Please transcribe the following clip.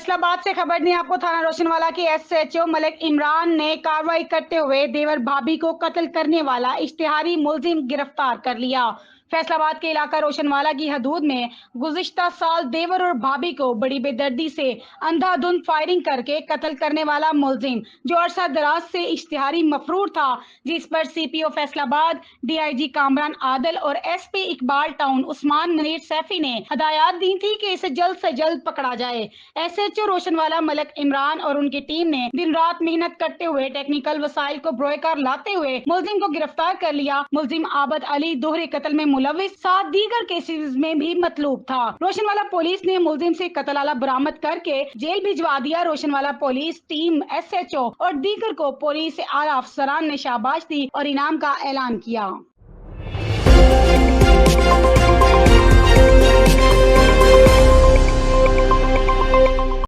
فیصل آباد سے خبر دیں آپ کو، تھانہ روشنوالا کے ایس ایچ او ملک عمران نے کارروائی کرتے ہوئے دیور بھابھی کو قتل کرنے والا اشتہاری ملزم گرفتار کر لیا۔ فیصل آباد کے علاقہ روشنوالا کی حدود میں گزشتہ سال دیور اور بھابھی کو بڑی بے دردی سے اندھا دھند فائرنگ کر کے قتل کرنے والا ملزم، جو عرصہ دراز سے اشتہاری مفرور تھا، جس پر سی پی او فیصل آباد، ڈی آئی جی کامران عادل اور ایس پی اقبال ٹاؤن عثمان منیر سیفی نے ہدایات دی تھی کہ اسے جلد سے جلد پکڑا جائے۔ ایس ایچ او روشنوالا ملک عمران اور ان کی ٹیم نے دن رات محنت کرتے ہوئے ٹیکنیکل وسائل کو بروئے کار لاتے ہوئے ملزم کو گرفتار کر لیا۔ ملزم عابد علی دوہرے قتل میں ملوث 7 دیگر کیسز میں بھی مطلوب تھا۔ روشنوالا پولیس نے ملزم سے قتل آلہ برآمد کر کے جیل بھجوا دیا۔ Roshanwala police team, S H O اور دیگر کو پولیس اعلیٰ افسران نے شاباش دی اور انعام کا اعلان کیا۔